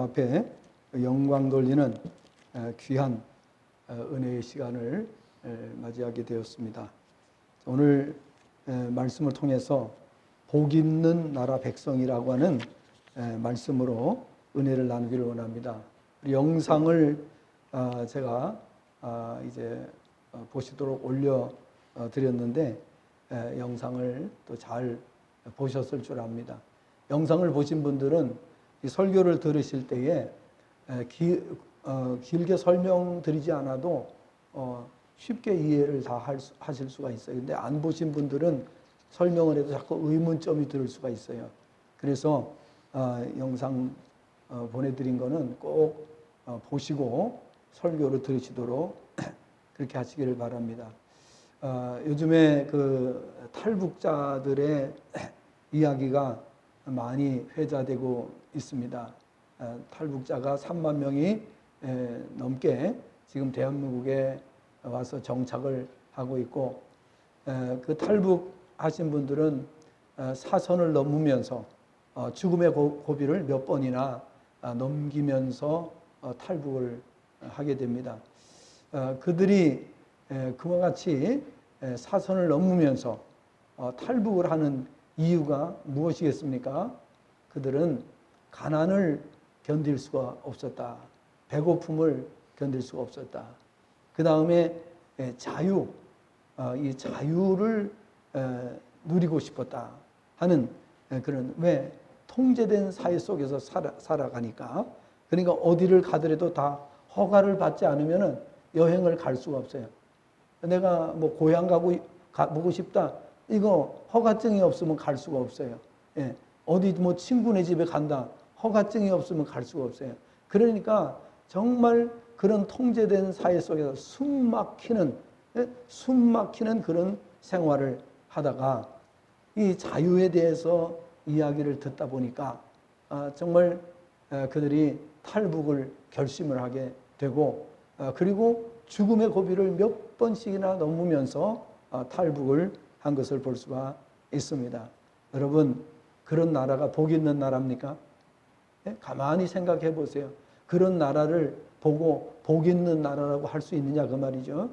앞에 영광 돌리는 귀한 은혜의 시간을 맞이하게 되었습니다. 오늘 말씀을 통해서 복 있는 나라 백성이라고 하는 말씀으로 은혜를 나누기를 원합니다. 영상을 제가 이제 보시도록 올려 드렸는데 영상을 또 잘 보셨을 줄 압니다. 영상을 보신 분들은 이 설교를 들으실 때에 길게 설명드리지 않아도 쉽게 이해를 다 하실 수가 있어요. 근데 안 보신 분들은 설명을 해도 자꾸 의문점이 들 수가 있어요. 그래서 영상 보내드린 거는 꼭 보시고 설교를 들으시도록 그렇게 하시기를 바랍니다. 요즘에 그 탈북자들의 이야기가 많이 회자되고 있습니다. 탈북자가 3만 명이 넘게 지금 대한민국에 와서 정착을 하고 있고, 그 탈북하신 분들은 사선을 넘으면서 죽음의 고비를 몇 번이나 넘기면서 탈북을 하게 됩니다. 그들이 그와 같이 사선을 넘으면서 탈북을 하는 이유가 무엇이겠습니까? 그들은 가난을 견딜 수가 없었다. 배고픔을 견딜 수가 없었다. 그 다음에 이 자유를 누리고 싶었다 하는 그런, 왜? 통제된 사회 속에서 살아가니까. 그러니까 어디를 가더라도 다 허가를 받지 않으면 여행을 갈 수가 없어요. 내가 뭐 고향 가보고 싶다. 이거 허가증이 없으면 갈 수가 없어요. 예. 어디 뭐 친구네 집에 간다. 허가증이 없으면 갈 수가 없어요. 그러니까 정말 그런 통제된 사회 속에서 숨 막히는 그런 생활을 하다가 이 자유에 대해서 이야기를 듣다 보니까 정말 그들이 탈북을 결심을 하게 되고, 그리고 죽음의 고비를 몇 번씩이나 넘으면서 탈북을 한 것을 볼 수가 있습니다. 여러분, 그런 나라가 복 있는 나라입니까? 가만히 생각해 보세요. 그런 나라를 보고 복 있는 나라라고 할 수 있느냐 그 말이죠.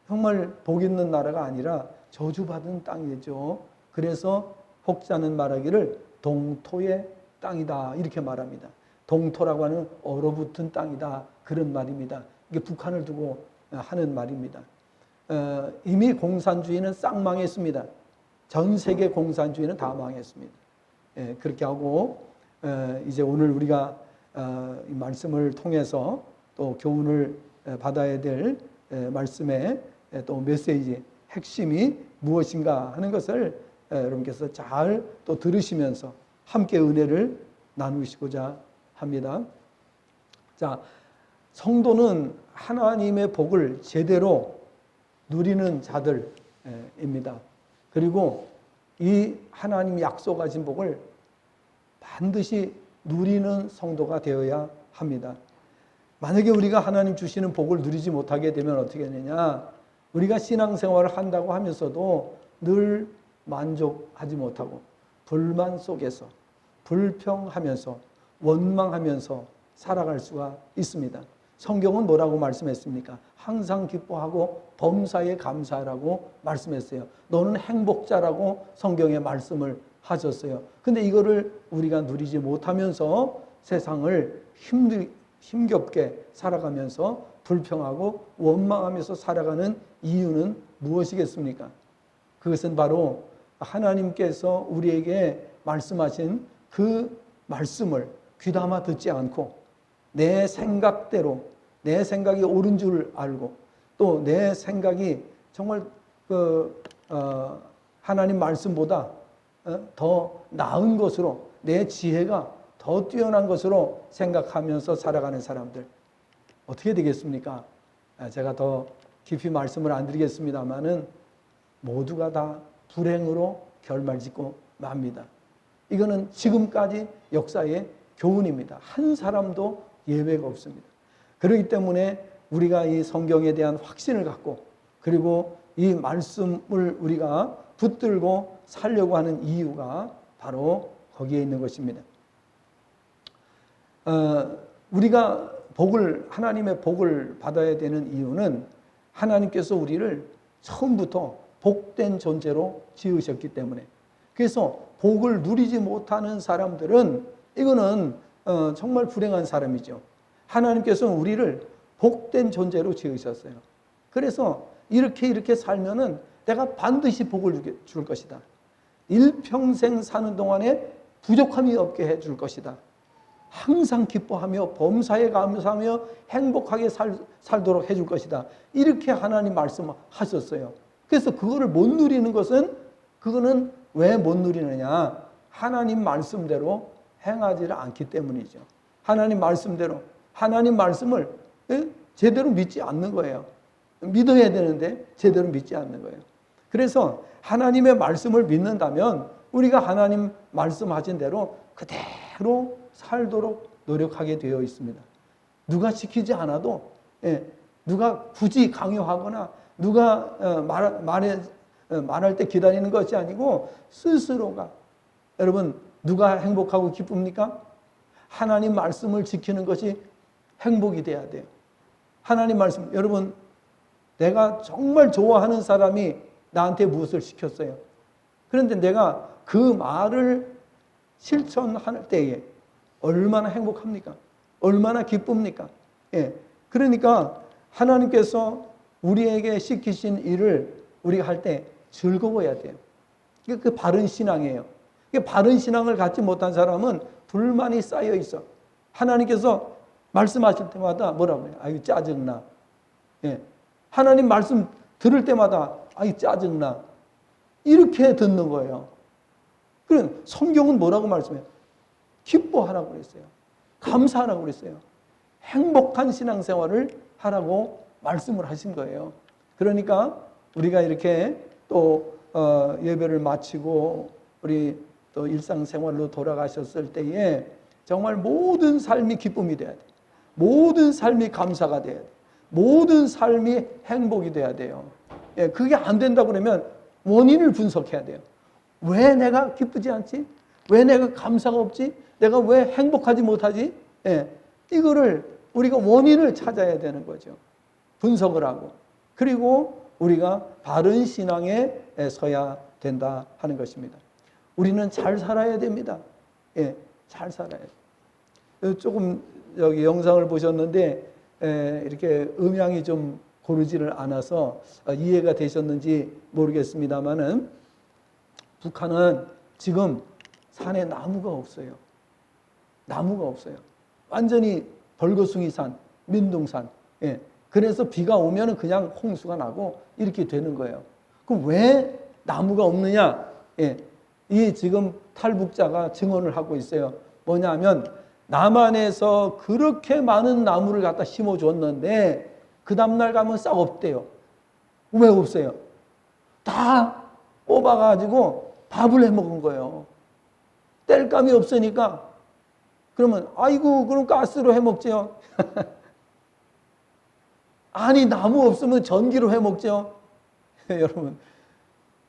정말 복 있는 나라가 아니라 저주받은 땅이죠. 그래서 혹자는 말하기를 동토의 땅이다 이렇게 말합니다. 동토라고 하는 얼어붙은 땅이다 그런 말입니다. 이게 북한을 두고 하는 말입니다. 이미 공산주의는 싹 망했습니다. 전 세계 공산주의는 다 망했습니다. 그렇게 하고 이제 오늘 우리가 이 말씀을 통해서 또 교훈을 받아야 될 말씀의 또 메시지 핵심이 무엇인가 하는 것을 여러분께서 잘 또 들으시면서 함께 은혜를 나누시고자 합니다. 자, 성도는 하나님의 복을 제대로 누리는 자들입니다. 그리고 이 하나님이 약속하신 복을 반드시 누리는 성도가 되어야 합니다. 만약에 우리가 하나님 주시는 복을 누리지 못하게 되면 어떻게 되느냐? 우리가 신앙생활을 한다고 하면서도 늘 만족하지 못하고 불만 속에서 불평하면서 원망하면서 살아갈 수가 있습니다. 성경은 뭐라고 말씀했습니까? 항상 기뻐하고 범사에 감사하라고 말씀했어요. 너는 행복자라고 성경에 말씀을 하셨어요. 근데 이거를 우리가 누리지 못하면서 세상을 힘겹게 살아가면서 불평하고 원망하면서 살아가는 이유는 무엇이겠습니까? 그것은 바로 하나님께서 우리에게 말씀하신 그 말씀을 귀담아 듣지 않고 내 생각대로, 내 생각이 옳은 줄 알고 또 내 생각이 정말 하나님 말씀보다 더 나은 것으로, 내 지혜가 더 뛰어난 것으로 생각하면서 살아가는 사람들 어떻게 되겠습니까? 제가 더 깊이 말씀을 안 드리겠습니다만은 모두가 다 불행으로 결말짓고 맙니다. 이거는 지금까지 역사의 교훈입니다. 한 사람도 예외가 없습니다. 그렇기 때문에 우리가 이 성경에 대한 확신을 갖고 그리고 이 말씀을 우리가 붙들고 살려고 하는 이유가 바로 거기에 있는 것입니다. 우리가 하나님의 복을 받아야 되는 이유는 하나님께서 우리를 처음부터 복된 존재로 지으셨기 때문에. 그래서 복을 누리지 못하는 사람들은 이거는 정말 불행한 사람이죠. 하나님께서는 우리를 복된 존재로 지으셨어요. 그래서 이렇게 살면은 내가 반드시 복을 줄 것이다. 일평생 사는 동안에 부족함이 없게 해줄 것이다. 항상 기뻐하며 범사에 감사하며 행복하게 살도록 해줄 것이다. 이렇게 하나님 말씀하셨어요. 그래서 그거를 못 누리는 것은, 그거는 왜 못 누리느냐? 하나님 말씀대로 행하지를 않기 때문이죠. 하나님 말씀대로, 하나님 말씀을 제대로 믿지 않는 거예요. 믿어야 되는데 제대로 믿지 않는 거예요. 그래서 하나님의 말씀을 믿는다면 우리가 하나님 말씀하신 대로 그대로 살도록 노력하게 되어 있습니다. 누가 시키지 않아도, 누가 굳이 강요하거나 누가 말할 때 기다리는 것이 아니고 스스로가. 여러분, 누가 행복하고 기쁩니까? 하나님 말씀을 지키는 것이 행복이 돼야 돼요. 하나님 말씀, 여러분, 내가 정말 좋아하는 사람이 나한테 무엇을 시켰어요. 그런데 내가 그 말을 실천할 때에 얼마나 행복합니까? 얼마나 기쁩니까? 그러니까 하나님께서 우리에게 시키신 일을 우리가 할 때 즐거워야 돼요. 이게 그 바른 신앙이에요. 바른 신앙을 갖지 못한 사람은 불만이 쌓여 있어. 하나님께서 말씀하실 때마다 뭐라고 해요? 아유, 짜증나. 하나님 말씀 들을 때마다 아유, 짜증나. 이렇게 듣는 거예요. 그럼 성경은 뭐라고 말씀해요? 기뻐하라고 그랬어요. 감사하라고 그랬어요. 행복한 신앙생활을 하라고 말씀을 하신 거예요. 그러니까 우리가 이렇게 또 예배를 마치고 우리 또 일상생활로 돌아가셨을 때에 정말 모든 삶이 기쁨이 돼야 돼요. 모든 삶이 감사가 돼야 돼요. 모든 삶이 행복이 돼야 돼요. 그게 안 된다고 그러면 원인을 분석해야 돼요. 왜 내가 기쁘지 않지? 왜 내가 감사가 없지? 내가 왜 행복하지 못하지? 이거를 우리가 원인을 찾아야 되는 거죠. 분석을 하고. 그리고 우리가 바른 신앙에 서야 된다 하는 것입니다. 우리는 잘 살아야 됩니다. 잘 살아야 돼요. 조금 여기 영상을 보셨는데 이렇게 음향이 좀 고르지를 않아서 이해가 되셨는지 모르겠습니다만은 북한은 지금 산에 나무가 없어요. 나무가 없어요. 완전히 벌거숭이산, 민둥산. 그래서 비가 오면 그냥 홍수가 나고 이렇게 되는 거예요. 그럼 왜 나무가 없느냐? 이 지금 탈북자가 증언을 하고 있어요. 뭐냐면 남한에서 그렇게 많은 나무를 갖다 심어줬는데 그 다음날 가면 싹 없대요. 왜 없어요? 다 뽑아가지고 밥을 해먹은 거예요. 땔감이 없으니까. 그러면 아이고 그럼 가스로 해먹죠. 아니 나무 없으면 전기로 해먹죠. 여러분,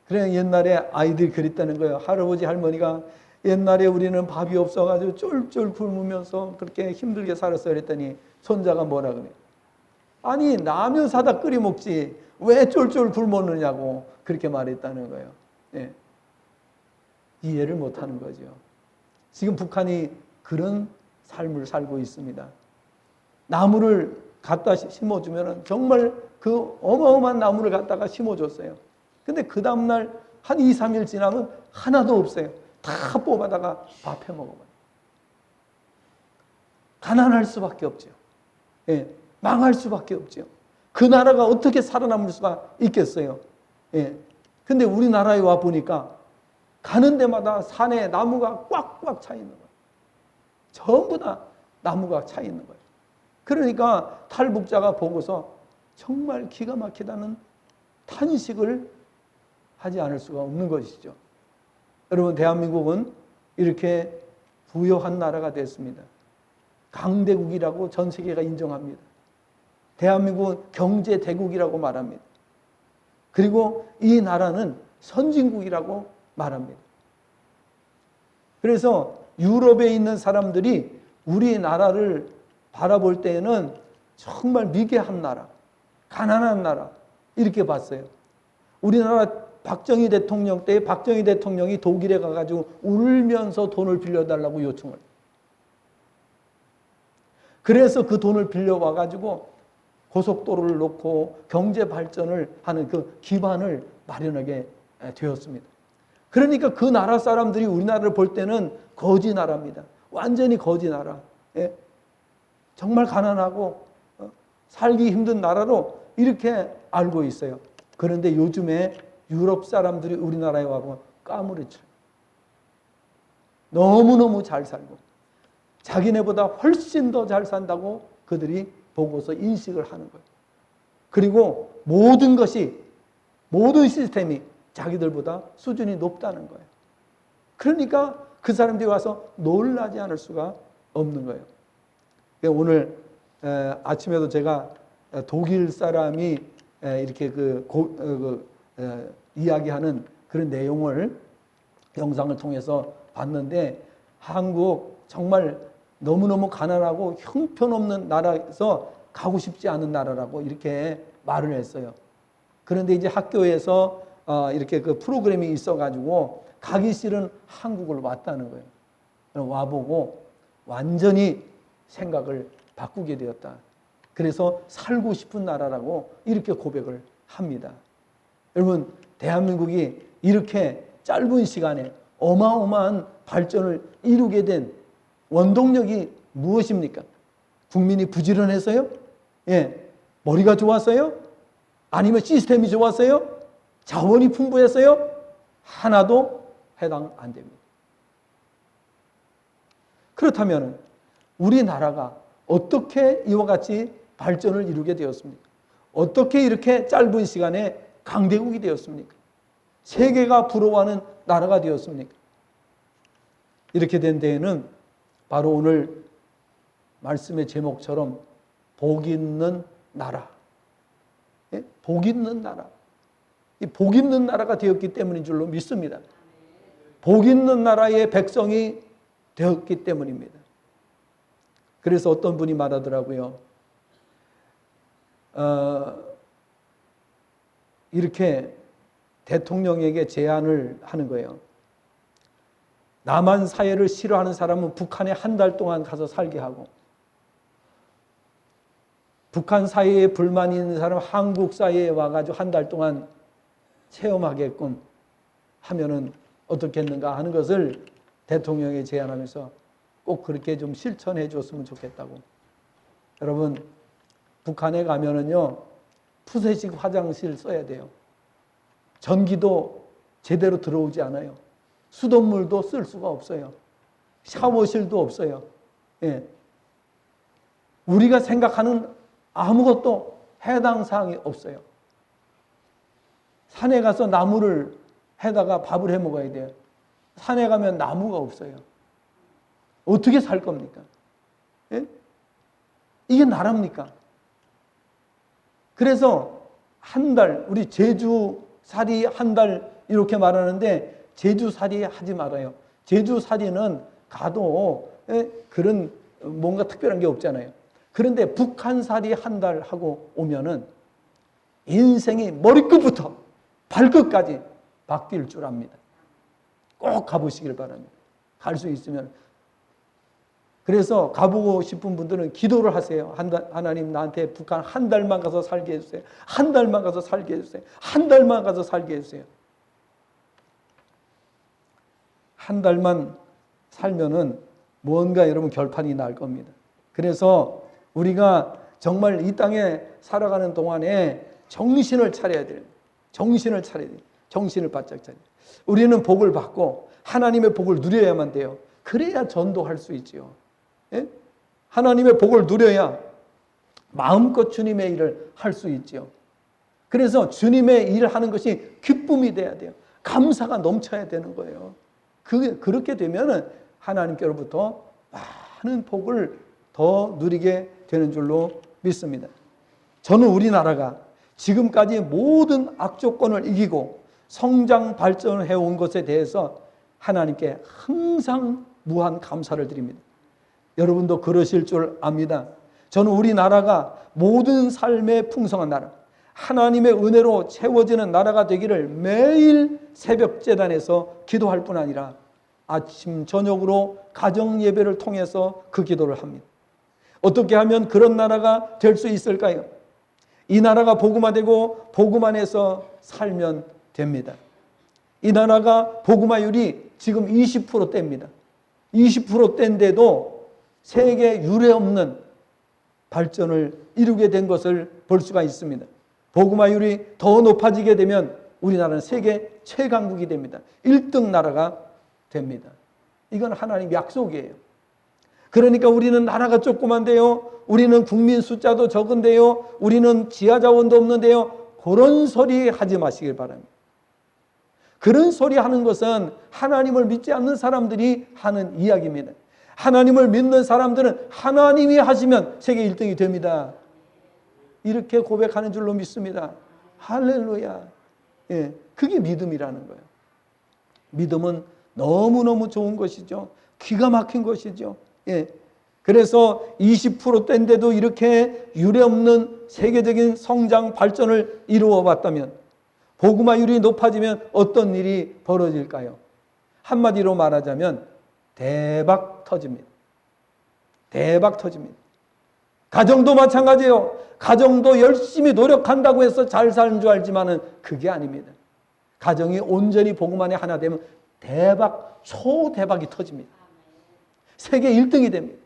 그래 옛날에 아이들이 그랬다는 거예요. 할아버지 할머니가 옛날에 우리는 밥이 없어가지고 쫄쫄 굶으면서 그렇게 힘들게 살았어요. 그랬더니 손자가 뭐라 그래요? 아니 라면 사다 끓여 먹지 왜 쫄쫄 굶었느냐고 그렇게 말했다는 거예요. 이해를 못하는 거죠. 지금 북한이 그런 삶을 살고 있습니다. 나무를 갖다 심어주면 정말 그 어마어마한 나무를 갖다가 심어줬어요. 근데 그 다음날 한 2, 3일 지나면 하나도 없어요. 다 뽑아다가 밥 해먹어봐요. 가난할 수밖에 없죠. 망할 수밖에 없죠. 그 나라가 어떻게 살아남을 수가 있겠어요. 근데 우리나라에 와 보니까 가는 데마다 산에 나무가 꽉꽉 차 있는 거예요. 전부 다 나무가 차 있는 거예요. 그러니까 탈북자가 보고서 정말 기가 막히다는 탄식을 하지 않을 수가 없는 것이죠. 여러분, 대한민국은 이렇게 부유한 나라가 됐습니다. 강대국이라고 전 세계가 인정합니다. 대한민국은 경제 대국이라고 말합니다. 그리고 이 나라는 선진국이라고 말합니다. 그래서 유럽에 있는 사람들이 우리나라를 바라볼 때에는 정말 미개한 나라, 가난한 나라 이렇게 봤어요. 우리나라 박정희 대통령 때 박정희 대통령이 독일에 가가지고 울면서 돈을 빌려달라고 요청을. 그래서 그 돈을 빌려와가지고 고속도로를 놓고 경제 발전을 하는 그 기반을 마련하게 되었습니다. 그러니까 그 나라 사람들이 우리나라를 볼 때는 거지 나라입니다. 완전히 거지 나라. 예? 정말 가난하고 살기 힘든 나라로 이렇게 알고 있어요. 그런데 요즘에 유럽 사람들이 우리나라에 와서 까무러쳐요. 너무너무 잘 살고 자기네보다 훨씬 더 잘 산다고 그들이 보고서 인식을 하는 거예요. 그리고 모든 것이, 모든 시스템이 자기들보다 수준이 높다는 거예요. 그러니까 그 사람들이 와서 놀라지 않을 수가 없는 거예요. 오늘 아침에도 제가 독일 사람이 이렇게 이야기하는 그런 내용을 영상을 통해서 봤는데, 한국 정말 너무너무 가난하고 형편없는 나라에서 가고 싶지 않은 나라라고 이렇게 말을 했어요. 그런데 이제 학교에서 이렇게 그 프로그램이 있어가지고 가기 싫은 한국을 왔다는 거예요. 와보고 완전히 생각을 바꾸게 되었다. 그래서 살고 싶은 나라라고 이렇게 고백을 합니다. 여러분, 대한민국이 이렇게 짧은 시간에 어마어마한 발전을 이루게 된 원동력이 무엇입니까? 국민이 부지런해서요? 예, 머리가 좋았어요? 아니면 시스템이 좋았어요? 자원이 풍부했어요? 하나도 해당 안 됩니다. 그렇다면 우리나라가 어떻게 이와 같이 발전을 이루게 되었습니까? 어떻게 이렇게 짧은 시간에 강대국이 되었습니까? 세계가 부러워하는 나라가 되었습니까? 이렇게 된 데에는 바로 오늘 말씀의 제목처럼 복 있는 나라, 복 있는 나라, 이 복 있는 나라가 되었기 때문인 줄로 믿습니다. 복 있는 나라의 백성이 되었기 때문입니다. 그래서 어떤 분이 말하더라고요. 이렇게 대통령에게 제안을 하는 거예요. 남한 사회를 싫어하는 사람은 북한에 한 달 동안 가서 살게 하고, 북한 사회에 불만이 있는 사람은 한국 사회에 와가지고 한 달 동안 체험하게끔 하면은 어떻겠는가 하는 것을 대통령에 제안하면서 꼭 그렇게 좀 실천해 줬으면 좋겠다고. 여러분, 북한에 가면은요, 푸세식 화장실 써야 돼요. 전기도 제대로 들어오지 않아요. 수돗물도 쓸 수가 없어요. 샤워실도 없어요. 예. 우리가 생각하는 아무것도 해당 사항이 없어요. 산에 가서 나무를 해다가 밥을 해 먹어야 돼요. 산에 가면 나무가 없어요. 어떻게 살 겁니까? 예? 이게 나라입니까? 그래서 한 달, 우리 제주살이 한 달 이렇게 말하는데 제주살이 하지 말아요. 제주살이는 가도 그런 뭔가 특별한 게 없잖아요. 그런데 북한살이 한 달 하고 오면은 인생이 머리끝부터 발끝까지 바뀔 줄 압니다. 꼭 가보시길 바랍니다. 갈 수 있으면. 그래서 가보고 싶은 분들은 기도를 하세요. 하나님, 나한테 북한 한 달만 가서 살게 해주세요. 한 달만 가서 살게 해주세요. 한 달만 가서 살게 해주세요. 한 달만 살면은 뭔가 여러분 결판이 날 겁니다. 그래서 우리가 정말 이 땅에 살아가는 동안에 정신을 차려야 돼요. 정신을 차려야 돼요. 정신을 바짝 차려야 돼요. 우리는 복을 받고 하나님의 복을 누려야만 돼요. 그래야 전도할 수 있지요. 예? 하나님의 복을 누려야 마음껏 주님의 일을 할 수 있지요. 그래서 주님의 일을 하는 것이 기쁨이 돼야 돼요. 감사가 넘쳐야 되는 거예요. 그렇게 되면은 하나님께로부터 많은 복을 더 누리게 되는 줄로 믿습니다. 저는 우리나라가 지금까지 모든 악조건을 이기고 성장 발전을 해온 것에 대해서 하나님께 항상 무한 감사를 드립니다. 여러분도 그러실 줄 압니다. 저는 우리나라가 모든 삶의 풍성한 나라, 하나님의 은혜로 채워지는 나라가 되기를 매일 새벽 제단에서 기도할 뿐 아니라 아침 저녁으로 가정 예배를 통해서 그 기도를 합니다. 어떻게 하면 그런 나라가 될 수 있을까요? 이 나라가 복음화되고 복음 안에서 살면 됩니다. 이 나라가 복음화율이 지금 20%대입니다. 20%대인데도 세계 유례없는 발전을 이루게 된 것을 볼 수가 있습니다. 복음화율이 더 높아지게 되면 우리나라는 세계 최강국이 됩니다. 1등 나라가 됩니다. 이건 하나님 약속이에요. 그러니까 우리는 나라가 조그만데요, 우리는 국민 숫자도 적은데요, 우리는 지하자원도 없는데요, 그런 소리 하지 마시길 바랍니다. 그런 소리 하는 것은 하나님을 믿지 않는 사람들이 하는 이야기입니다. 하나님을 믿는 사람들은 하나님이 하시면 세계 1등이 됩니다. 이렇게 고백하는 줄로 믿습니다. 할렐루야. 예, 그게 믿음이라는 거예요. 믿음은 너무너무 좋은 것이죠. 기가 막힌 것이죠. 예. 그래서 20%대인데도 이렇게 유례없는 세계적인 성장 발전을 이루어 봤다면, 복음화율이 높아지면 어떤 일이 벌어질까요? 한마디로 말하자면 대박 터집니다. 대박 터집니다. 가정도 마찬가지예요. 가정도 열심히 노력한다고 해서 잘 사는 줄 알지만은 그게 아닙니다. 가정이 온전히 복음 안에 하나 되면 대박, 초대박이 터집니다. 세계 1등이 됩니다.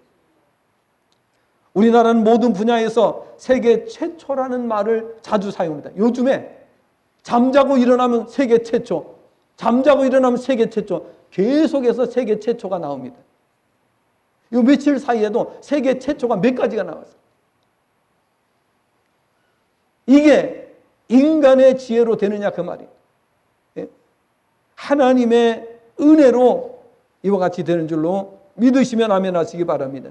우리나라는 모든 분야에서 세계 최초라는 말을 자주 사용합니다. 요즘에 잠자고 일어나면 세계 최초, 잠자고 일어나면 세계 최초, 계속해서 세계 최초가 나옵니다. 요 며칠 사이에도 세계 최초가 몇 가지가 나왔어요. 이게 인간의 지혜로 되느냐 그 말이에요. 하나님의 은혜로 이와 같이 되는 줄로 믿으시면 아멘 하시기 바랍니다.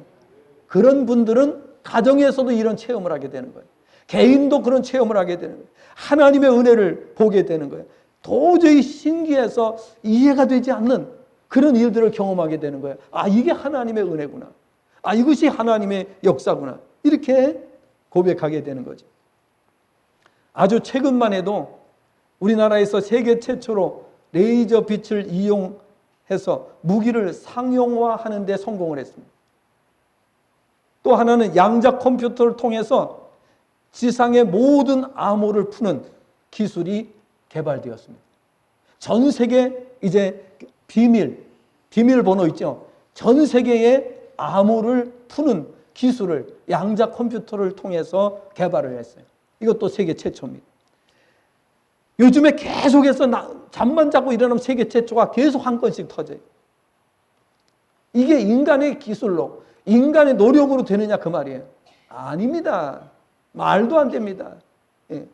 그런 분들은 가정에서도 이런 체험을 하게 되는 거예요. 개인도 그런 체험을 하게 되는 거예요. 하나님의 은혜를 보게 되는 거예요. 도저히 신기해서 이해가 되지 않는 그런 일들을 경험하게 되는 거예요. 아, 이게 하나님의 은혜구나. 아, 이것이 하나님의 역사구나. 이렇게 고백하게 되는 거죠. 아주 최근만 해도 우리나라에서 세계 최초로 레이저 빛을 이용해서 무기를 상용화하는 데 성공을 했습니다. 또 하나는 양자 컴퓨터를 통해서 지상의 모든 암호를 푸는 기술이 개발되었습니다. 전 세계 이제 비밀번호 있죠. 전 세계의 암호를 푸는 기술을 양자 컴퓨터를 통해서 개발을 했어요. 이것도 세계 최초입니다. 요즘에 계속해서 잠만 자고 일어나면 세계 최초가 계속 한 건씩 터져요. 이게 인간의 기술로, 인간의 노력으로 되느냐 그 말이에요. 아닙니다. 말도 안 됩니다. 예.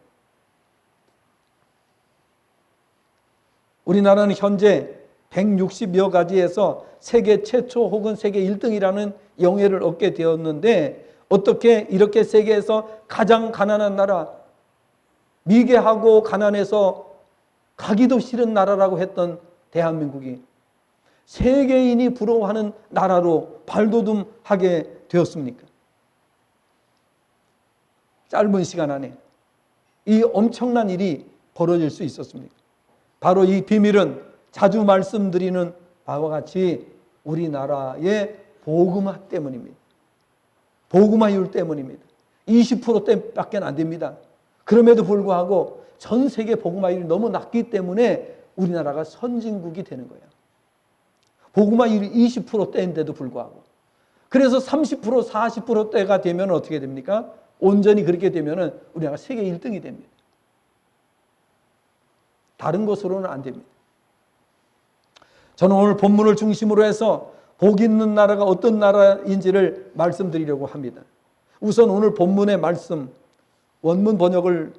우리나라는 현재 160여 가지에서 세계 최초 혹은 세계 1등이라는 영예를 얻게 되었는데, 어떻게 이렇게 세계에서 가장 가난한 나라, 미개하고 가난해서 가기도 싫은 나라라고 했던 대한민국이 세계인이 부러워하는 나라로 발돋움하게 되었습니까? 짧은 시간 안에 이 엄청난 일이 벌어질 수 있었습니까? 바로 이 비밀은 자주 말씀드리는 바와 같이 우리나라의 복음화 때문입니다. 복음화율 때문입니다. 20%대밖에 안 됩니다. 그럼에도 불구하고 전 세계 복음화율이 너무 낮기 때문에 우리나라가 선진국이 되는 거예요. 복음화율이 20%대인데도 불구하고. 그래서 30%, 40%대가 되면 어떻게 됩니까? 온전히 그렇게 되면 우리나라가 세계 1등이 됩니다. 다른 것으로는 안 됩니다. 저는 오늘 본문을 중심으로 해서 복 있는 나라가 어떤 나라인지를 말씀드리려고 합니다. 우선 오늘 본문의 말씀, 원문 번역을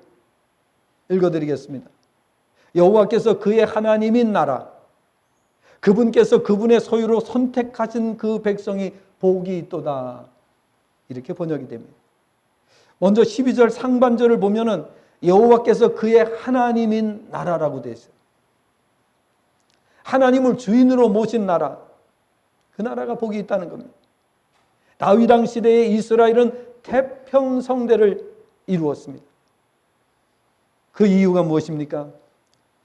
읽어드리겠습니다. 여호와께서 그의 하나님인 나라, 그분께서 그분의 소유로 선택하신 그 백성이 복이 있도다. 이렇게 번역이 됩니다. 먼저 12절 상반절을 보면은 여호와께서 그의 하나님인 나라라고 되어 있어요. 하나님을 주인으로 모신 나라, 그 나라가 복이 있다는 겁니다. 다윗 왕 시대에 이스라엘은 태평성대를 이루었습니다. 그 이유가 무엇입니까?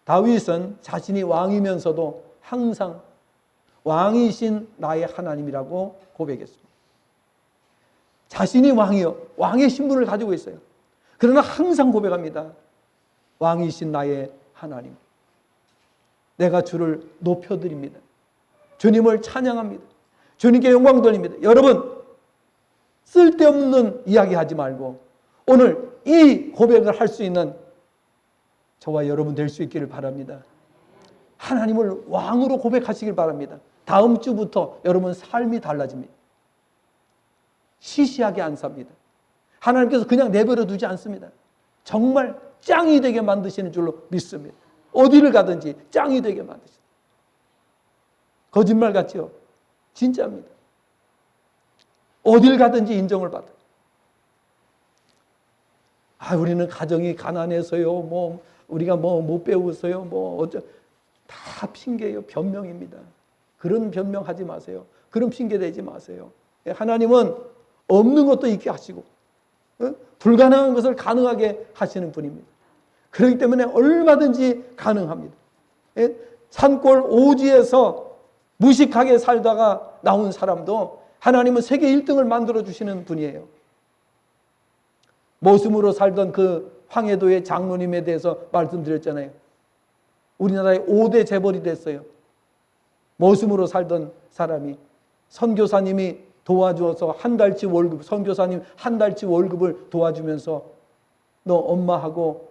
다윗은 자신이 왕이면서도 항상 왕이신 나의 하나님이라고 고백했습니다. 자신이 왕이요, 왕의 신분을 가지고 있어요. 그러나 항상 고백합니다. 왕이신 나의 하나님, 내가 주를 높여드립니다. 주님을 찬양합니다. 주님께 영광 돌립니다. 여러분, 쓸데없는 이야기 하지 말고 오늘 이 고백을 할 수 있는 저와 여러분 될 수 있기를 바랍니다. 하나님을 왕으로 고백하시길 바랍니다. 다음 주부터 여러분 삶이 달라집니다. 시시하게 안 삽니다. 하나님께서 그냥 내버려 두지 않습니다. 정말 짱이 되게 만드시는 줄로 믿습니다. 어디를 가든지 짱이 되게 만드십니다. 거짓말 같죠? 진짜입니다. 어딜 가든지 인정을 받아요. 우리는 가정이 가난해서요, 우리가 못 배워서요, 다 핑계예요. 변명입니다. 그런 변명하지 마세요. 그런 핑계 대지 마세요. 하나님은 없는 것도 있게 하시고 불가능한 것을 가능하게 하시는 분입니다. 그렇기 때문에 얼마든지 가능합니다. 산골 오지에서 무식하게 살다가 나온 사람도 하나님은 세계 1등을 만들어주시는 분이에요. 모습으로 살던 그 황해도의 장로님에 대해서 말씀드렸잖아요. 우리나라의 5대 재벌이 됐어요. 모습으로 살던 사람이 선교사님이 도와주어서 선교사님 한 달치 월급을 도와주면서 너 엄마하고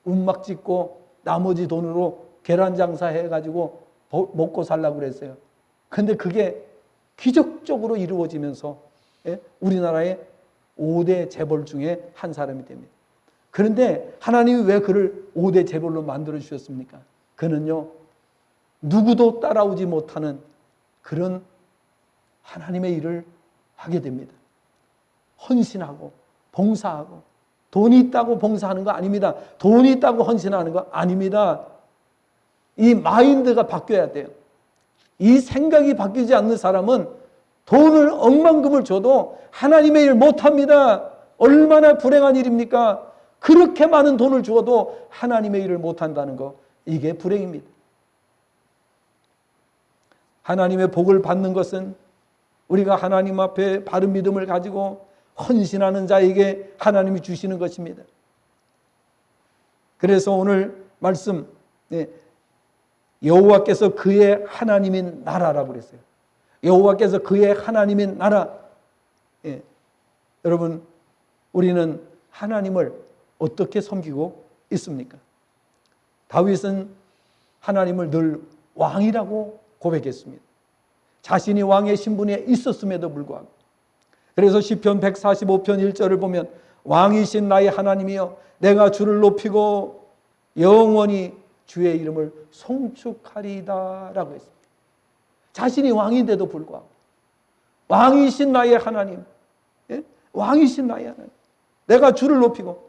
움막 짓고 나머지 돈으로 계란 장사 해가지고 먹고 살라고 그랬어요. 근데 그게 기적적으로 이루어지면서 우리나라의 5대 재벌 중에 한 사람이 됩니다. 그런데 하나님이 왜 그를 5대 재벌로 만들어 주셨습니까? 그는요, 누구도 따라오지 못하는 그런 하나님의 일을 하게 됩니다. 헌신하고 봉사하고, 돈이 있다고 봉사하는 거 아닙니다. 돈이 있다고 헌신하는 거 아닙니다. 이 마인드가 바뀌어야 돼요. 이 생각이 바뀌지 않는 사람은 돈을 억만금을 줘도 하나님의 일 못합니다. 얼마나 불행한 일입니까? 그렇게 많은 돈을 주어도 하나님의 일을 못한다는 거, 이게 불행입니다. 하나님의 복을 받는 것은 우리가 하나님 앞에 바른 믿음을 가지고 헌신하는 자에게 하나님이 주시는 것입니다. 그래서 오늘 말씀, 여호와께서 그의 하나님인 나라라고 그랬어요. 여호와께서 그의 하나님인 나라. 여러분, 우리는 하나님을 어떻게 섬기고 있습니까? 다윗은 하나님을 늘 왕이라고 고백했습니다. 자신이 왕의 신분에 있었음에도 불구하고. 그래서 시편 145편 1절을 보면 왕이신 나의 하나님이여 내가 주를 높이고 영원히 주의 이름을 송축하리이다 라고 했습니다. 자신이 왕인데도 불구하고 왕이신 나의 하나님, 왕이신 나의 하나님, 내가 주를 높이고.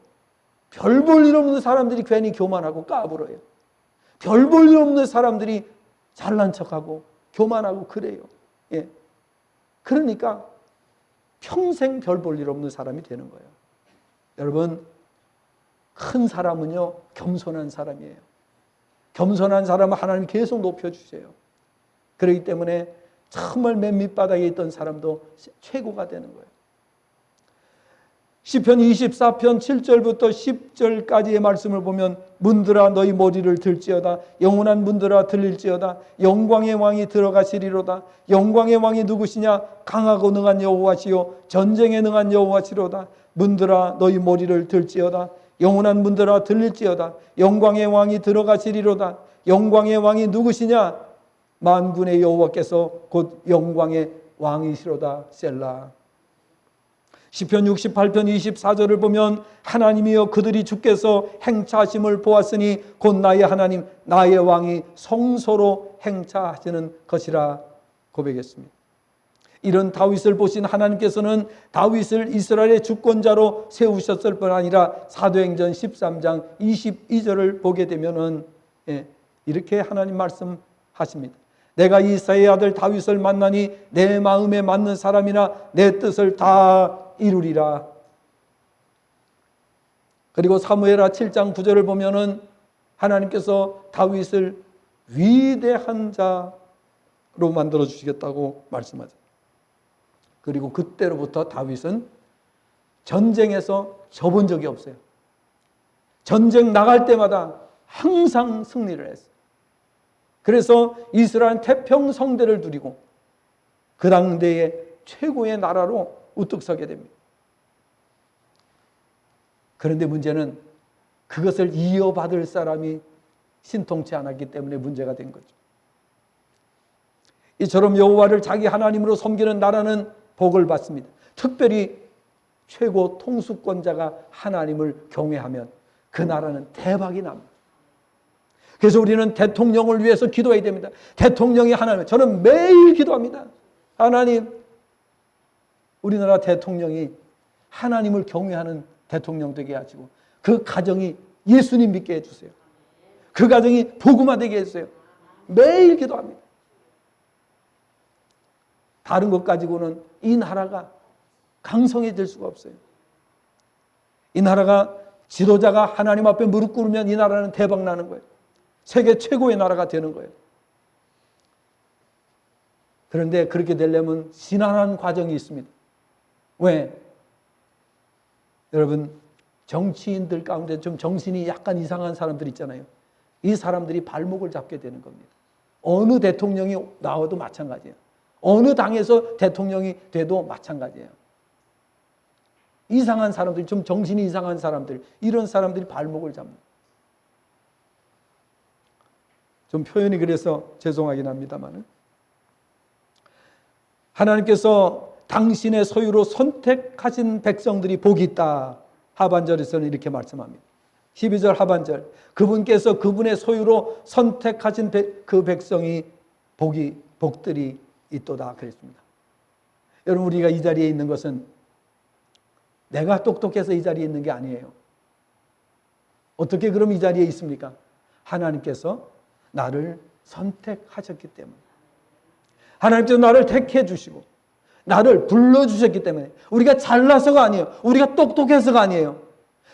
별 볼 일 없는 사람들이 괜히 교만하고 까불어요. 별 볼 일 없는 사람들이 잘난 척하고 교만하고 그래요. 그러니까 평생 별 볼 일 없는 사람이 되는 거예요. 여러분, 큰 사람은요, 겸손한 사람이에요. 겸손한 사람은 하나님 계속 높여주세요. 그렇기 때문에 정말 맨 밑바닥에 있던 사람도 최고가 되는 거예요. 시편 24편 7절부터 10절까지의 말씀을 보면 문들아 너희 머리를 들지어다. 영원한 문들아 들릴지어다. 영광의 왕이 들어가시리로다. 영광의 왕이 누구시냐? 강하고 능한 여호와시요 전쟁에 능한 여호와시로다. 문들아 너희 머리를 들지어다. 영원한 문들아 들릴지어다. 영광의 왕이 들어가시리로다. 영광의 왕이 누구시냐? 만군의 여호와께서 곧 영광의 왕이시로다. 셀라. 시편 68편 24절을 보면 하나님이여 그들이 주께서 행차하심을 보았으니 곧 나의 하나님 나의 왕이 성소로 행차하시는 것이라 고백했습니다. 이런 다윗을 보신 하나님께서는 다윗을 이스라엘의 주권자로 세우셨을 뿐 아니라 사도행전 13장 22절을 보게 되면은 이렇게 하나님 말씀하십니다. 내가 이사의 아들 다윗을 만나니 내 마음에 맞는 사람이나 내 뜻을 다 이루리라. 그리고 사무엘하 7장 9절을 보면은 하나님께서 다윗을 위대한 자로 만들어 주시겠다고 말씀하죠. 그리고 그때로부터 다윗은 전쟁에서 져본 적이 없어요. 전쟁 나갈 때마다 항상 승리를 했어요. 그래서 이스라엘 태평성대를 누리고 그 당대의 최고의 나라로 우뚝 서게 됩니다. 그런데 문제는 그것을 이어받을 사람이 신통치 않았기 때문에 문제가 된 거죠. 이처럼 여호와를 자기 하나님으로 섬기는 나라는 복을 받습니다. 특별히 최고 통수권자가 하나님을 경외하면 그 나라는 대박이 납니다. 그래서 우리는 대통령을 위해서 기도해야 됩니다. 대통령이 하나님, 저는 매일 기도합니다. 하나님, 우리나라 대통령이 하나님을 경외하는 대통령 되게 하시고 그 가정이 예수님 믿게 해주세요. 그 가정이 복음화되게 해주세요. 매일 기도합니다. 다른 것 가지고는 이 나라가 강성해질 수가 없어요. 이 나라가 지도자가 하나님 앞에 무릎 꿇으면 이 나라는 대박 나는 거예요. 세계 최고의 나라가 되는 거예요. 그런데 그렇게 되려면 지난한 과정이 있습니다. 왜? 여러분, 정치인들 가운데 좀 정신이 약간 이상한 사람들 있잖아요. 이 사람들이 발목을 잡게 되는 겁니다. 어느 대통령이 나와도 마찬가지예요. 어느 당에서 대통령이 돼도 마찬가지예요. 이상한 사람들, 좀 정신이 이상한 사람들, 이런 사람들이 발목을 잡는. 좀 표현이 그래서 죄송하긴 합니다만, 하나님께서 당신의 소유로 선택하신 백성들이 복이 있다. 하반절에서는 이렇게 말씀합니다. 12절 하반절, 그분께서 그분의 소유로 선택하신 그 백성이 복들이 있도다 그랬습니다. 여러분, 우리가 이 자리에 있는 것은 내가 똑똑해서 이 자리에 있는 게 아니에요. 어떻게 그럼 이 자리에 있습니까? 하나님께서 나를 선택하셨기 때문에, 하나님께서 나를 택해 주시고 나를 불러주셨기 때문에, 우리가 잘나서가 아니에요. 우리가 똑똑해서가 아니에요.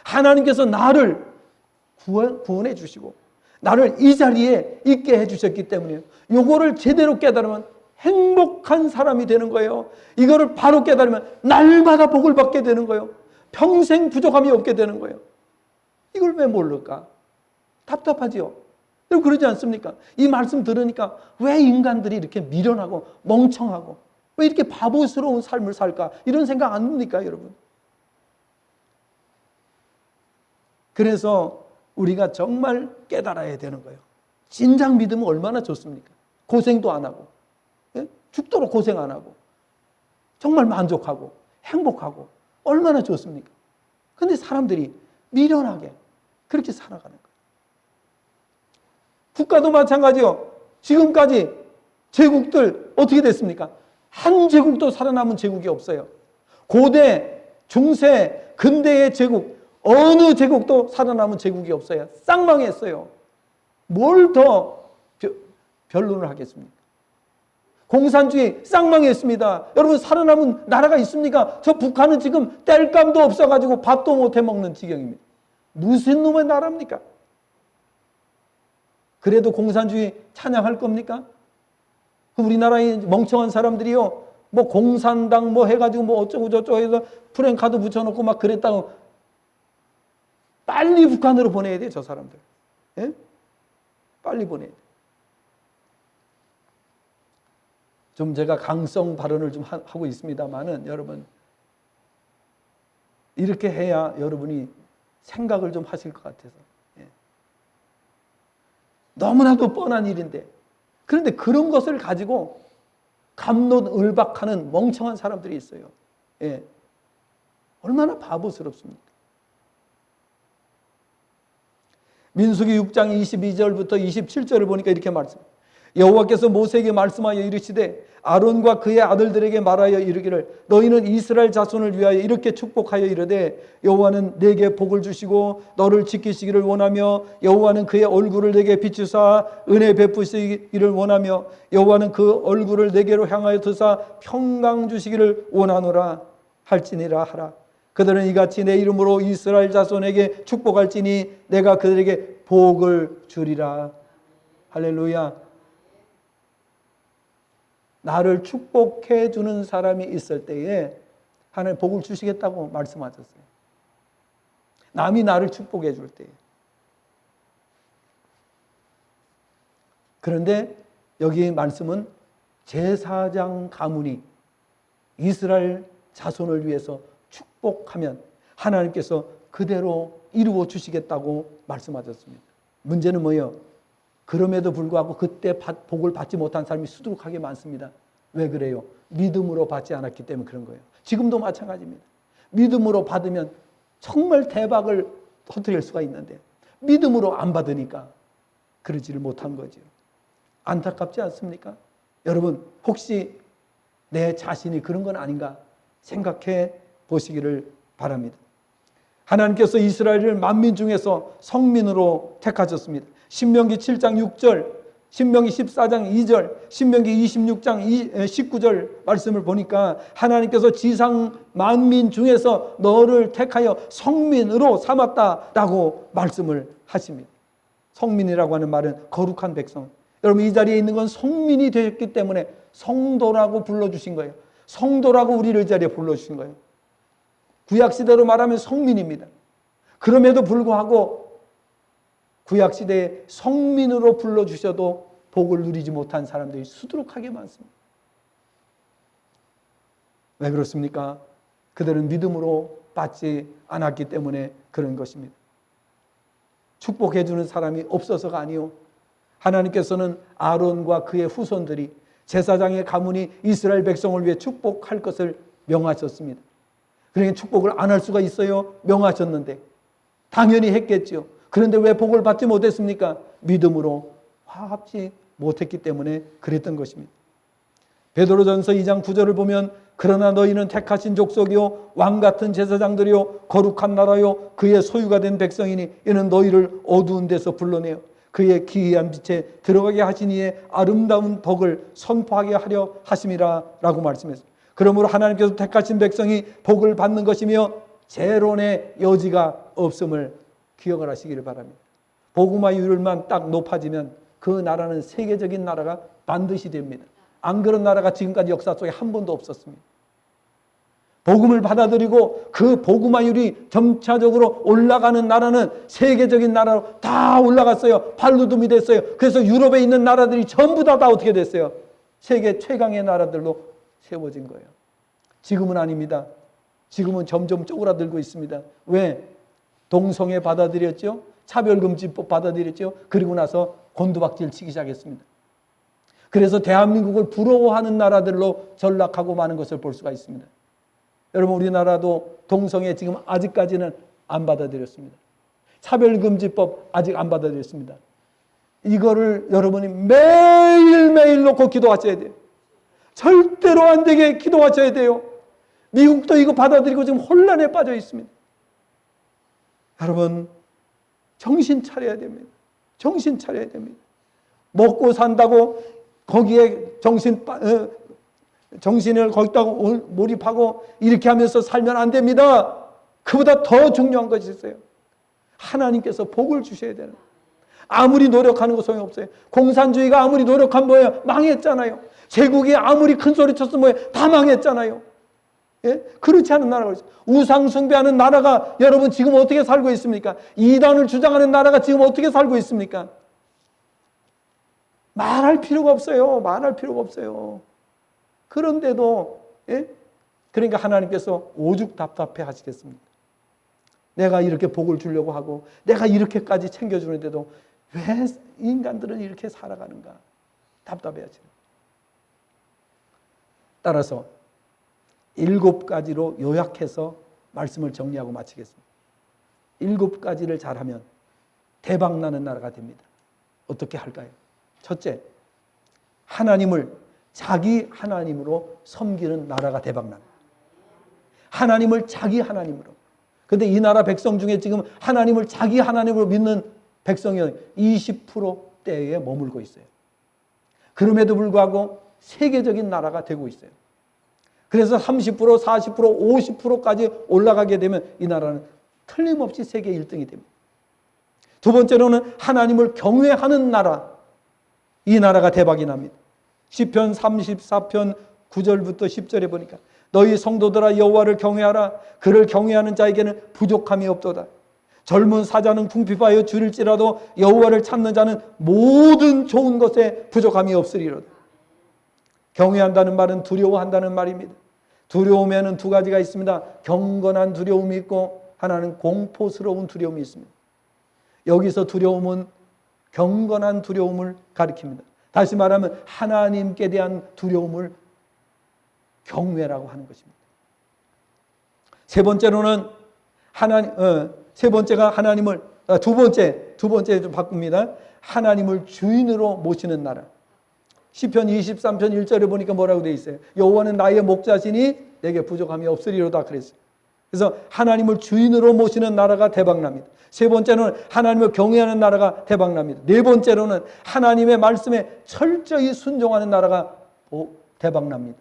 하나님께서 나를 구원해 주시고 나를 이 자리에 있게 해 주셨기 때문에, 요거를 제대로 깨달으면 행복한 사람이 되는 거예요. 이거를 바로 깨달으면 날마다 복을 받게 되는 거예요. 평생 부족함이 없게 되는 거예요. 이걸 왜 모를까? 답답하지요. 여러분, 그러지 않습니까? 이 말씀 들으니까 왜 인간들이 이렇게 미련하고 멍청하고 왜 이렇게 바보스러운 삶을 살까? 이런 생각 안 듭니까, 여러분? 그래서 우리가 정말 깨달아야 되는 거예요. 진작 믿으면 얼마나 좋습니까? 고생도 안 하고, 죽도록 고생 안 하고, 정말 만족하고 행복하고 얼마나 좋습니까? 그런데 사람들이 미련하게 그렇게 살아가는 거예요. 국가도 마찬가지요. 지금까지 제국들 어떻게 됐습니까? 한 제국도 살아남은 제국이 없어요. 고대, 중세, 근대의 제국, 어느 제국도 살아남은 제국이 없어요. 싹 망했어요. 뭘 더 변론을 하겠습니까? 공산주의 싹 망했습니다. 여러분, 살아남은 나라가 있습니까? 저 북한은 지금 땔감도 없어가지고 밥도 못해 먹는 지경입니다. 무슨 놈의 나라입니까? 그래도 공산주의 찬양할 겁니까? 우리나라의 멍청한 사람들이요, 뭐 공산당 뭐 해가지고 뭐 어쩌고 저쩌고 해서 프랭카드 붙여놓고 막 그랬다고. 빨리 북한으로 보내야 돼, 저 사람들. 예? 빨리 보내야 돼. 좀 제가 강성 발언을 좀 하고 있습니다만은, 여러분, 이렇게 해야 여러분이 생각을 좀 하실 것 같아서. 예. 너무나도 뻔한 일인데, 그런데 그런 것을 가지고 갑론을박하는 멍청한 사람들이 있어요. 예. 얼마나 바보스럽습니까? 민수기 6장 22절부터 27절을 보니까 이렇게 말씀합니다. 여호와께서 모세에게 말씀하여 이르시되 아론과 그의 아들들에게 말하여 이르기를 너희는 이스라엘 자손을 위하여 이렇게 축복하여 이르되 여호와는 내게 복을 주시고 너를 지키시기를 원하며 여호와는 그의 얼굴을 내게 비추사 은혜 베푸시기를 원하며 여호와는 그 얼굴을 내게로 향하여 드사 평강 주시기를 원하노라 할지니라 하라. 그들은 이같이 내 이름으로 이스라엘 자손에게 축복할지니 내가 그들에게 복을 주리라. 할렐루야. 나를 축복해 주는 사람이 있을 때에 하나님 복을 주시겠다고 말씀하셨어요. 남이 나를 축복해 줄 때에. 그런데 여기 말씀은 제사장 가문이 이스라엘 자손을 위해서 축복하면 하나님께서 그대로 이루어 주시겠다고 말씀하셨습니다. 문제는 뭐예요? 그럼에도 불구하고 그때 복을 받지 못한 사람이 수두룩하게 많습니다. 왜 그래요? 믿음으로 받지 않았기 때문에 그런 거예요. 지금도 마찬가지입니다. 믿음으로 받으면 정말 대박을 터뜨릴 수가 있는데 믿음으로 안 받으니까 그러지를 못한 거죠. 안타깝지 않습니까? 여러분 혹시 내 자신이 그런 건 아닌가 생각해 보시기를 바랍니다. 하나님께서 이스라엘을 만민 중에서 성민으로 택하셨습니다. 신명기 7장 6절, 신명기 14장 2절, 신명기 26장 19절 말씀을 보니까 하나님께서 지상 만민 중에서 너를 택하여 성민으로 삼았다라고 말씀을 하십니다. 성민이라고 하는 말은 거룩한 백성. 여러분 이 자리에 있는 건 성민이 되었기 때문에 성도라고 불러주신 거예요. 성도라고 우리를 이 자리에 불러주신 거예요. 구약시대로 말하면 성민입니다. 그럼에도 불구하고 구약시대에 성민으로 불러주셔도 복을 누리지 못한 사람들이 수두룩하게 많습니다. 왜 그렇습니까? 그들은 믿음으로 받지 않았기 때문에 그런 것입니다. 축복해 주는 사람이 없어서가 아니요. 하나님께서는 아론과 그의 후손들이 제사장의 가문이 이스라엘 백성을 위해 축복할 것을 명하셨습니다. 그러니까 축복을 안 할 수가 있어요? 명하셨는데 당연히 했겠죠. 그런데 왜 복을 받지 못했습니까? 믿음으로 화합지 못했기 때문에 그랬던 것입니다. 베드로전서 2장 9절을 보면 그러나 너희는 택하신 족속이요 왕같은 제사장들이요 거룩한 나라요 그의 소유가 된 백성이니 이는 너희를 어두운 데서 불러내어 그의 기이한 빛에 들어가게 하신 이의 아름다운 덕을 선포하게 하려 하심이라 라고 말씀했습니다. 그러므로 하나님께서 택하신 백성이 복을 받는 것이며 재론의 여지가 없음을 기억을 하시기를 바랍니다. 복음화율만 딱 높아지면 그 나라는 세계적인 나라가 반드시 됩니다. 안 그런 나라가 지금까지 역사 속에 한 번도 없었습니다. 복음을 받아들이고 그 복음화율이 점차적으로 올라가는 나라는 세계적인 나라로 다 올라갔어요. 발루둠이 됐어요. 그래서 유럽에 있는 나라들이 전부 다 어떻게 됐어요? 세계 최강의 나라들로 세워진 거예요. 지금은 아닙니다. 지금은 점점 쪼그라들고 있습니다. 왜? 동성애 받아들였죠? 차별금지법 받아들였죠? 그리고 나서 곤두박질 치기 시작했습니다. 그래서 대한민국을 부러워하는 나라들로 전락하고 마는 것을 볼 수가 있습니다. 여러분 우리나라도 동성애 지금 아직까지는 안 받아들였습니다. 차별금지법 아직 안 받아들였습니다. 이거를 여러분이 매일매일 놓고 기도하셔야 돼요. 절대로 안 되게 기도하셔야 돼요. 미국도 이거 받아들이고 지금 혼란에 빠져 있습니다. 여러분 정신 차려야 됩니다. 정신 차려야 됩니다. 먹고 산다고 거기에 정신을 거기다가 몰입하고 이렇게 하면서 살면 안 됩니다. 그보다 더 중요한 것이 있어요. 하나님께서 복을 주셔야 되는 거예요. 아무리 노력하는 거 소용없어요. 공산주의가 아무리 노력한 뭐예요? 망했잖아요. 제국이 아무리 큰 소리 쳤으면 뭐예요? 다 망했잖아요. 예? 그렇지 않은 나라가 있어요. 우상 숭배하는 나라가 여러분 지금 어떻게 살고 있습니까? 이단을 주장하는 나라가 지금 어떻게 살고 있습니까? 말할 필요가 없어요. 말할 필요가 없어요. 그런데도 예? 그러니까 하나님께서 오죽 답답해 하시겠습니까? 내가 이렇게 복을 주려고 하고 내가 이렇게까지 챙겨주는데도 왜 인간들은 이렇게 살아가는가? 답답해하죠. 따라서 7가지로 요약해서 말씀을 정리하고 마치겠습니다. 7가지를 잘하면 대박나는 나라가 됩니다. 어떻게 할까요? 첫째, 하나님을 자기 하나님으로 섬기는 나라가 대박납니다. 하나님을 자기 하나님으로. 근데 이 나라 백성 중에 지금 하나님을 자기 하나님으로 믿는 백성이 20%대에 머물고 있어요. 그럼에도 불구하고 세계적인 나라가 되고 있어요. 그래서 30%, 40%, 50%까지 올라가게 되면 이 나라는 틀림없이 세계 1등이 됩니다. 두 번째로는 하나님을 경외하는 나라. 이 나라가 대박이 납니다. 시편 34편 9절부터 10절에 보니까 너희 성도들아 여호와를 경외하라. 그를 경외하는 자에게는 부족함이 없도다. 젊은 사자는 궁핍하여 줄일지라도 여호와를 찾는 자는 모든 좋은 것에 부족함이 없으리로다. 경외한다는 말은 두려워한다는 말입니다. 두려움에는 두 가지가 있습니다. 경건한 두려움이 있고 하나는 공포스러운 두려움이 있습니다. 여기서 두려움은 경건한 두려움을 가리킵니다. 다시 말하면 하나님께 대한 두려움을 경외라고 하는 것입니다. 세 번째로는 세 번째가 하나님을 두 번째 좀 바꿉니다. 하나님을 주인으로 모시는 나라. 시편 23편 1절에 보니까 뭐라고 되어 있어요? 여호와는 나의 목자시니 내게 부족함이 없으리로다 그랬어요. 그래서 하나님을 주인으로 모시는 나라가 대박납니다. 세 번째로는 하나님을 경외하는 나라가 대박납니다. 네 번째로는 하나님의 말씀에 철저히 순종하는 나라가 대박납니다.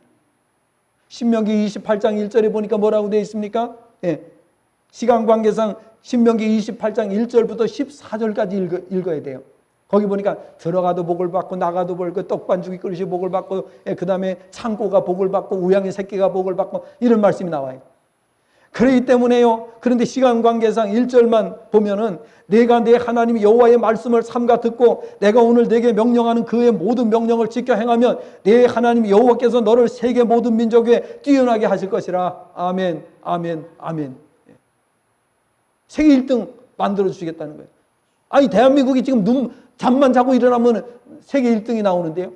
신명기 28장 1절에 보니까 뭐라고 되어 있습니까? 시간 관계상 신명기 28장 1절부터 14절까지 읽어야 돼요. 거기 보니까 들어가도 복을 받고 나가도 복을, 떡반죽이 그릇이 복을 받고, 그 다음에 창고가 복을 받고 우양의 새끼가 복을 받고, 이런 말씀이 나와요. 그렇기 때문에요. 그런데 시간 관계상 1절만 보면은 내가 내 하나님 여호와의 말씀을 삼가 듣고 내가 오늘 내게 명령하는 그의 모든 명령을 지켜 행하면 내 하나님 여호와께서 너를 세계 모든 민족에 뛰어나게 하실 것이라. 아멘, 아멘, 아멘. 세계 1등 만들어 주시겠다는 거예요. 아니 대한민국이 지금 잠만 자고 일어나면 세계 1등이 나오는데요.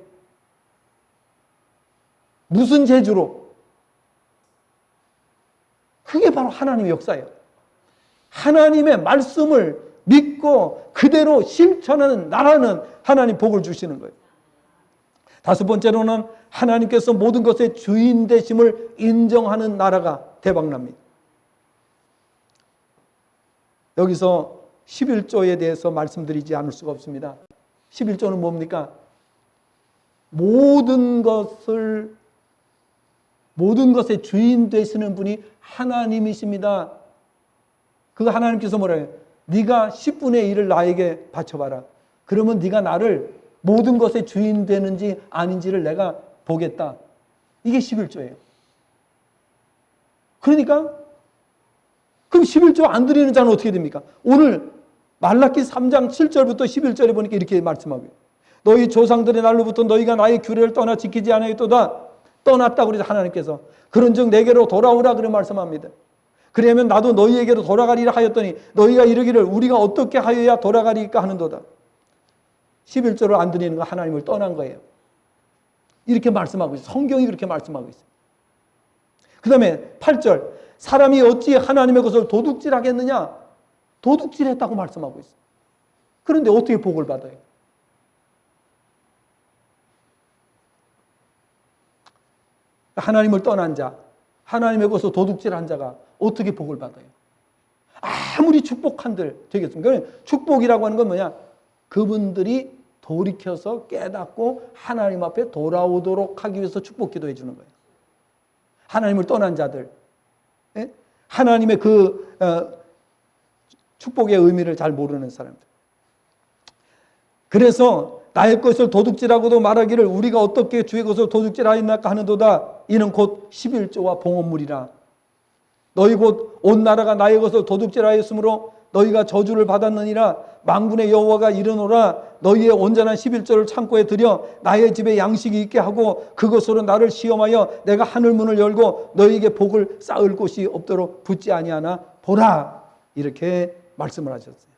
무슨 재주로? 그게 바로 하나님의 역사예요. 하나님의 말씀을 믿고 그대로 실천하는 나라는 하나님 복을 주시는 거예요. 다섯 번째로는 하나님께서 모든 것의 주인 되심을 인정하는 나라가 대박납니다. 여기서 11조에 대해서 말씀드리지 않을 수가 없습니다. 11조는 뭡니까? 모든 것의 주인 되시는 분이 하나님이십니다. 그 하나님께서 뭐라 해요? 네가 10분의 1을 나에게 바쳐봐라. 그러면 네가 나를 모든 것의 주인 되는지 아닌지를 내가 보겠다. 이게 11조예요. 그러니까 그럼 11조 안 드리는 자는 어떻게 됩니까? 오늘 말라기 3장 7절부터 11절에 보니까 이렇게 말씀하고 있어요. 너희 조상들의 날로부터 너희가 나의 규례를 떠나 지키지 아니하였도다. 떠났다고 그래서 하나님께서 그런즉 내게로 돌아오라 그런 말씀합니다. 그러면 나도 너희에게로 돌아가리라 하였더니 너희가 이르기를 우리가 어떻게 하여야 돌아가리까 하는도다. 11조를 안 드리는 건 하나님을 떠난 거예요. 이렇게 말씀하고 있어요. 성경이 그렇게 말씀하고 있어요. 그 다음에 8절 사람이 어찌 하나님의 것을 도둑질하겠느냐? 도둑질했다고 말씀하고 있어요. 그런데 어떻게 복을 받아요? 하나님을 떠난 자, 하나님의 것을 도둑질한 자가 어떻게 복을 받아요? 아무리 축복한들 되겠습니까? 축복이라고 하는 건 뭐냐? 그분들이 돌이켜서 깨닫고 하나님 앞에 돌아오도록 하기 위해서 축복 기도해 주는 거예요. 하나님을 떠난 자들, 하나님의 축복의 의미를 잘 모르는 사람들. 그래서 나의 것을 도둑질하고도 말하기를 우리가 어떻게 주의 것을 도둑질하였나까 하는도다. 이는 곧 11조와 봉헌물이라. 너희 곧 온 나라가 나의 것을 도둑질하였으므로 너희가 저주를 받았느니라. 만군의 여호와가 이르노라. 너희의 온전한 11조를 창고에 들여 나의 집에 양식이 있게 하고 그것으로 나를 시험하여 내가 하늘문을 열고 너희에게 복을 쌓을 곳이 없도록 붙지 아니하나 보라. 이렇게 말씀을 하셨어요.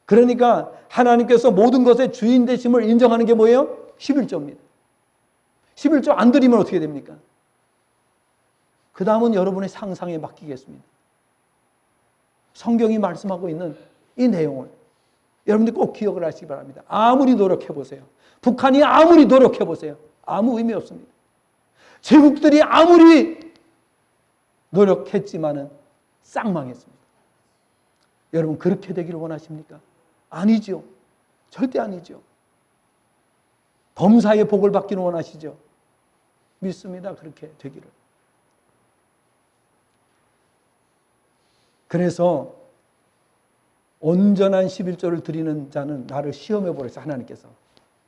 그러니까 하나님께서 모든 것의 주인 되심을 인정하는 게 뭐예요? 11조입니다. 11조 안 드리면 어떻게 됩니까? 그 다음은 여러분의 상상에 맡기겠습니다. 성경이 말씀하고 있는 이 내용을 여러분들 꼭 기억을 하시기 바랍니다. 아무리 노력해보세요. 북한이 아무리 노력해보세요. 아무 의미 없습니다. 제국들이 아무리 노력했지만은 싹 망했습니다. 여러분 그렇게 되기를 원하십니까? 아니죠. 절대 아니죠. 범사의 복을 받기를 원하시죠? 믿습니다. 그렇게 되기를. 그래서 온전한 11조를 드리는 자는 나를 시험해 보래서 하나님께서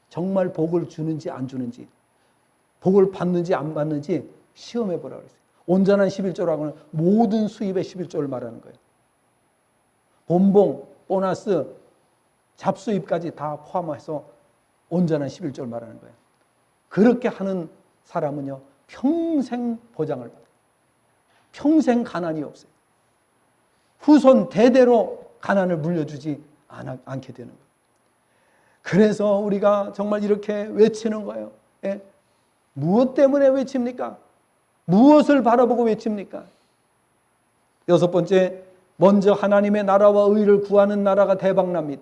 정말 복을 주는지 안 주는지, 복을 받는지 안 받는지 시험해 보라고 그랬어요. 온전한 11조라고 하는 모든 수입의 11조를 말하는 거예요. 본봉, 보너스, 잡수입까지 다 포함해서 온전한 11조를 말하는 거예요. 그렇게 하는 사람은요, 평생 보장을 받아요. 평생 가난이 없어요. 후손 대대로 가난을 물려주지 않게 되는 거예요. 그래서 우리가 정말 이렇게 외치는 거예요. 예? 무엇 때문에 외칩니까? 무엇을 바라보고 외칩니까? 여섯 번째, 먼저 하나님의 나라와 의를 구하는 나라가 대박납니다.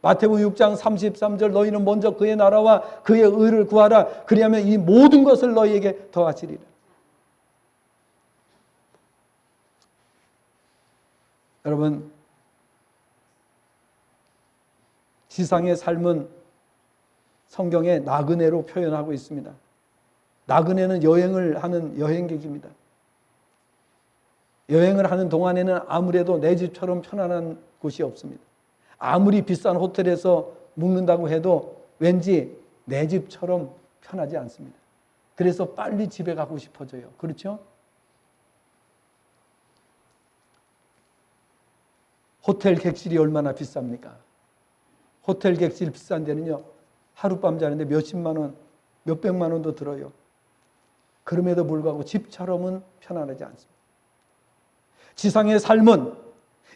마태복음 6장 33절 너희는 먼저 그의 나라와 그의 의를 구하라. 그리하면 이 모든 것을 너희에게 더하시리라. 여러분, 지상의 삶은 성경에 나그네로 표현하고 있습니다. 나그네는 여행을 하는 여행객입니다. 여행을 하는 동안에는 아무래도 내 집처럼 편안한 곳이 없습니다. 아무리 비싼 호텔에서 묵는다고 해도 왠지 내 집처럼 편하지 않습니다. 그래서 빨리 집에 가고 싶어져요. 그렇죠? 호텔 객실이 얼마나 비쌉니까? 호텔 객실 비싼 데는요, 하룻밤 자는데 몇십만 원, 몇백만 원도 들어요. 그럼에도 불구하고 집처럼은 편안하지 않습니다. 지상의 삶은,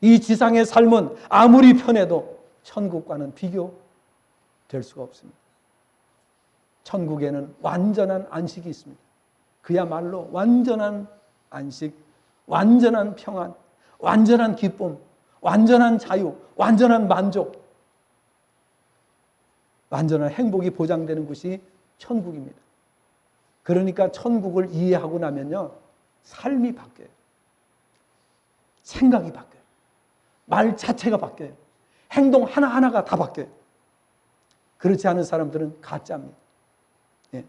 이 지상의 삶은 아무리 편해도 천국과는 비교될 수가 없습니다. 천국에는 완전한 안식이 있습니다. 그야말로 완전한 안식, 완전한 평안, 완전한 기쁨, 완전한 자유, 완전한 만족, 완전한 행복이 보장되는 곳이 천국입니다. 그러니까 천국을 이해하고 나면요, 삶이 바뀌어요. 생각이 바뀌어요. 말 자체가 바뀌어요. 행동 하나하나가 다 바뀌어요. 그렇지 않은 사람들은 가짜입니다. 예.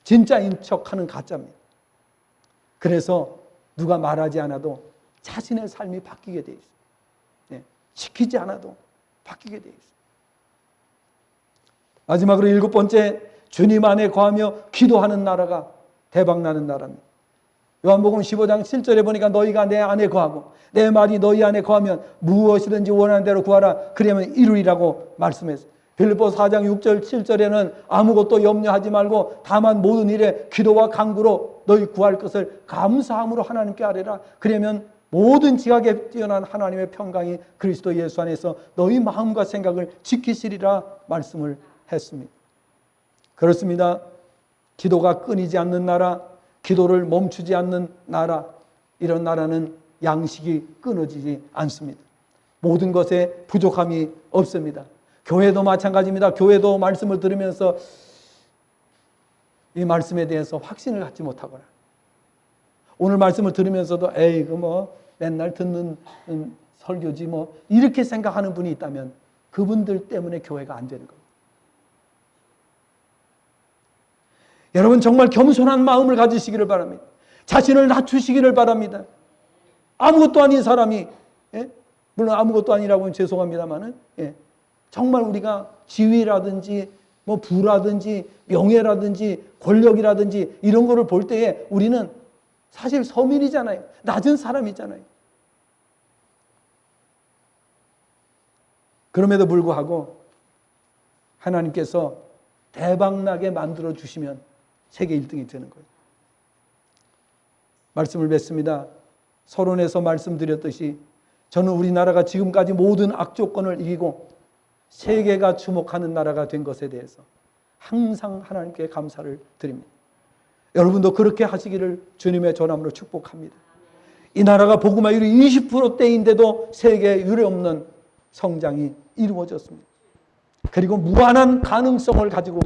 진짜인 척하는 가짜입니다. 그래서 누가 말하지 않아도 자신의 삶이 바뀌게 돼 있어요. 예. 시키지 않아도 바뀌게 돼 있어요. 마지막으로 일곱 번째, 주님 안에 거하며 기도하는 나라가 대박나는 나라입니다. 요한복음 15장 7절에 보니까 너희가 내 안에 거하고 내 말이 너희 안에 거하면 무엇이든지 원하는 대로 구하라. 그러면 이루리라고 말씀했어요. 빌립보 4장 6절 7절에는 아무것도 염려하지 말고 다만 모든 일에 기도와 간구로 너희 구할 것을 감사함으로 하나님께 아뢰라. 그러면 모든 지각에 뛰어난 하나님의 평강이 그리스도 예수 안에서 너희 마음과 생각을 지키시리라 말씀을 했습니다. 그렇습니다. 기도가 끊이지 않는 나라, 기도를 멈추지 않는 나라, 이런 나라는 양식이 끊어지지 않습니다. 모든 것에 부족함이 없습니다. 교회도 마찬가지입니다. 교회도 말씀을 들으면서 이 말씀에 대해서 확신을 갖지 못하거나, 오늘 말씀을 들으면서도 에이, 맨날 듣는 설교지 이렇게 생각하는 분이 있다면 그분들 때문에 교회가 안 되는 겁니다. 여러분 정말 겸손한 마음을 가지시기를 바랍니다. 자신을 낮추시기를 바랍니다. 아무것도 아닌 사람이, 물론 아무것도 아니라고는 죄송합니다만은, 정말 우리가 지위라든지 부라든지 명예라든지 권력이라든지 이런 거를 볼 때에 우리는 사실 서민이잖아요. 낮은 사람이잖아요. 그럼에도 불구하고 하나님께서 대박나게 만들어 주시면 세계 1등이 되는 거예요. 말씀을 맺습니다. 서론에서 말씀드렸듯이 저는 우리나라가 지금까지 모든 악조건을 이기고 세계가 주목하는 나라가 된 것에 대해서 항상 하나님께 감사를 드립니다. 여러분도 그렇게 하시기를 주님의 전함으로 축복합니다. 이 나라가 복음화율이 20%대인데도 세계에 유례없는 성장이 이루어졌습니다. 그리고 무한한 가능성을 가지고